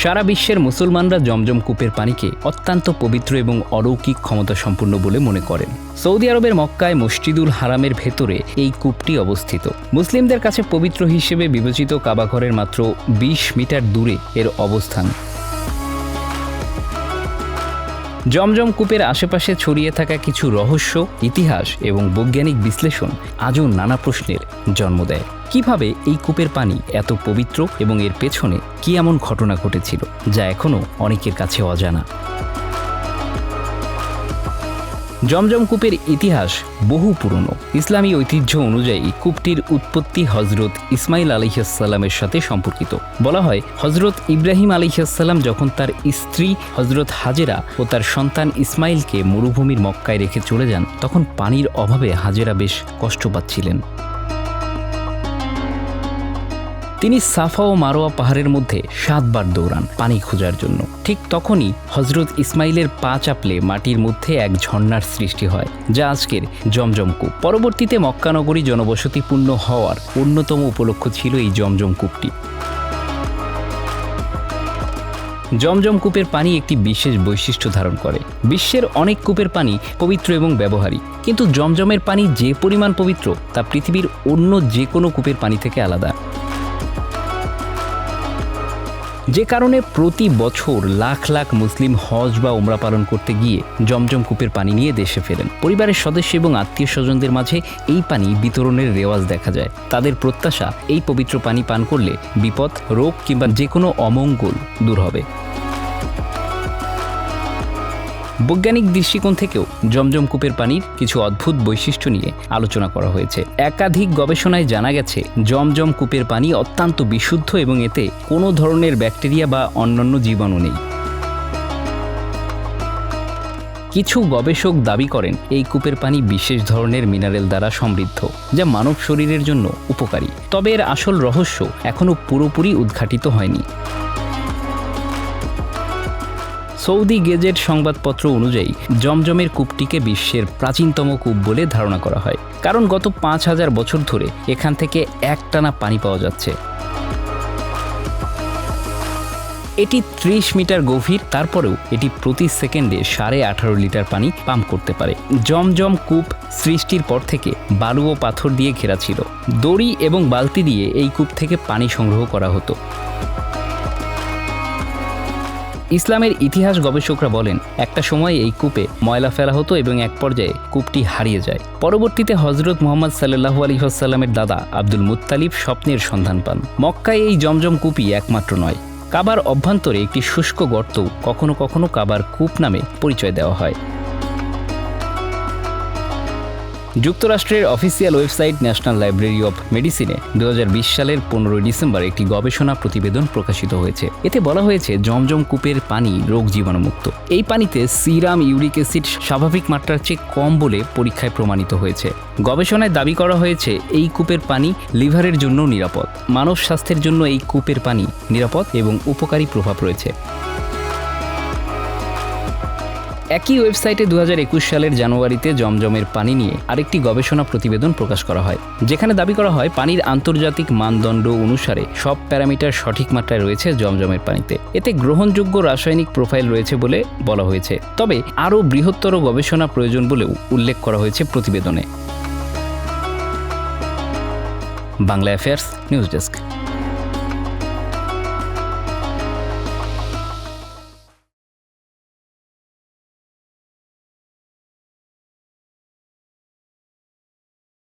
সারা বিশ্বের মুসলমানরা জমজম কূপের পানিকে অত্যন্ত পবিত্র এবং অলৌকিক ক্ষমতা সম্পন্ন বলে মনে করেন। সৌদি আরবের মক্কায় মসজিদুল হারামের ভেতরে এই কূপটি অবস্থিত। মুসলিমদের কাছে পবিত্র হিসেবে বিবেচিত কাবাঘরের মাত্র 20 মিটার দূরে এর অবস্থান। জমজম কূপের আশেপাশে ছড়িয়ে থাকা কিছু রহস্য, ইতিহাস এবং বৈজ্ঞানিক বিশ্লেষণ আজও নানা প্রশ্নের জন্ম দেয়। কিভাবে এই কূপের পানি এত পবিত্র এবং এর পেছনে কি এমন ঘটনা ঘটেছিল যা এখনও অনেকের কাছে অজানা। জমজম কূপের ইতিহাস বহু পুরনো। ইসলামী ঐতিহ্য অনুযায়ী কূপটির উৎপত্তি হজরত ইসমাইল আলাইহিসসালামের সাথে সম্পর্কিত। বলা হয়, হজরত ইব্রাহিম আলাইহিসসালাম যখন তার স্ত্রী হজরত হাজেরা ও তার সন্তান ইসমাইলকে মরুভূমির মক্কায় রেখে চলে যান, তখন পানির অভাবে হাজেরা বেশ কষ্ট পাচ্ছিলেন। তিনি সাফা ও মারোয়া পাহাড়ের মধ্যে 7 বার দৌড়ান পানি খোঁজার জন্য। ঠিক তখনই হজরত ইসমাইলের পা চাপলে মাটির মধ্যে এক ঝর্ণার সৃষ্টি হয়, যা আজকের জমজম কূপ। পরবর্তীতে মক্কা নগরী জনবসতিপূর্ণ হওয়ার অন্যতম উপলক্ষ ছিল এই জমজম কূপটি। জমজম কূপের পানি একটি বিশেষ বৈশিষ্ট্য ধারণ করে। বিশ্বের অনেক কূপের পানি পবিত্র এবং ব্যবহারিক, কিন্তু জমজমের পানি যে পরিমাণ পবিত্র তা পৃথিবীর অন্য যে কোনো কূপের পানি থেকে আলাদা। যে কারণে প্রতি বছর লাখ লাখ মুসলিম হজ বা উমরা পালন করতে গিয়ে জমজম কূপের পানি নিয়ে দেশে ফেরেন। পরিবারের সদস্য এবং আত্মীয় স্বজনদের মাঝে এই পানি বিতরণের রেওয়াজ দেখা যায়। তাদের প্রত্যাশা, এই পবিত্র পানি পান করলে বিপদ, রোগ কিংবা যে কোনো অমঙ্গল দূর হবে। বৈজ্ঞানিক দৃষ্টিকোণ থেকেও জমজম কূপের পানির কিছু অদ্ভুত বৈশিষ্ট্য নিয়ে আলোচনা করা হয়েছে। একাধিক গবেষণায় জানা গেছে জমজম কূপের পানি অত্যন্ত বিশুদ্ধ এবং এতে কোনো ধরনের ব্যাকটেরিয়া বা অন্যান্য জীবাণু নেই। কিছু গবেষক দাবি করেন এই কূপের পানি বিশেষ ধরনের মিনারেল দ্বারা সমৃদ্ধ, যা মানব শরীরের জন্য উপকারী। তবে এর আসল রহস্য এখনও পুরোপুরি উদ্ঘাটিত হয়নি। সৌদি গেজেট সংবাদপত্র অনুযায়ী জমজমের কূপটিকে বিশ্বের প্রাচীনতম কূপ বলে ধারণা করা হয়, কারণ গত 5000 বছর ধরে এখান থেকে একটানা পানি পাওয়া যাচ্ছে। এটি 30 মিটার গভীর, তারপরেও এটি প্রতি সেকেন্ডে 18.5 লিটার পানি পাম্প করতে পারে। জমজম কূপ সৃষ্টির পর থেকে বালু ও পাথর দিয়ে ঘেরা ছিল। দড়ি এবং বালতি দিয়ে এই কূপ থেকে পানি সংগ্রহ করা হতো। ইসলামের ইতিহাস গবেষকরা বলেন, একটা সময় এই কূপে ময়লা ফেলা হতো এবং এক পর্যায়ে কূপটি হারিয়ে যায়। পরবর্তীতে হজরত মুহাম্মদ সাল্লাল্লাহু আলাইহি ওয়াসাল্লামের দাদা আব্দুল মুত্তালিব স্বপ্নের সন্ধান পান। মক্কায় এই জমজম কূপই একমাত্র নয়, কাবার অভ্যন্তরে একটি শুষ্ক গর্তও কখনো কখনো কাবার কূপ নামে পরিচয় দেওয়া হয়। যুক্তরাষ্ট্রের official website national library of মেডিসিনে 2020 সালের 15 ডিসেম্বর একটি গবেষণা প্রতিবেদন প্রকাশিত হয়েছে। এতে বলা হয়েছে জমজম কূপের পানি রোগ জীবাণুমুক্ত। এই পানিতে সিরাম ইউরিক অ্যাসিড স্বাভাবিক মাত্রার চেয়ে কম বলে পরীক্ষায় প্রমাণিত হয়েছে। গবেষণায় দাবি করা হয়েছে এই কূপের পানি লিভারের জন্য নিরাপদ। মানব স্বাস্থ্যের জন্য এই কূপের পানি নিরাপদ এবং উপকারী প্রভাব রয়েছে। একই ওয়েবসাইটে 2021 সালের জানুয়ারিতে জমজমের পানি নিয়ে আরেকটি গবেষণা প্রতিবেদন প্রকাশ করা হয়, যেখানে দাবি করা হয় পানির আন্তর্জাতিক মানদণ্ড অনুসারে সব প্যারামিটার সঠিক মাত্রায় রয়েছে জমজমের পানিতে। এতে গ্রহণযোগ্য রাসায়নিক প্রোফাইল রয়েছে বলে বলা হয়েছে। তবে আরও বৃহত্তর গবেষণা প্রয়োজন বলেও উল্লেখ করা হয়েছে প্রতিবেদনে। Bangla affairs news desk.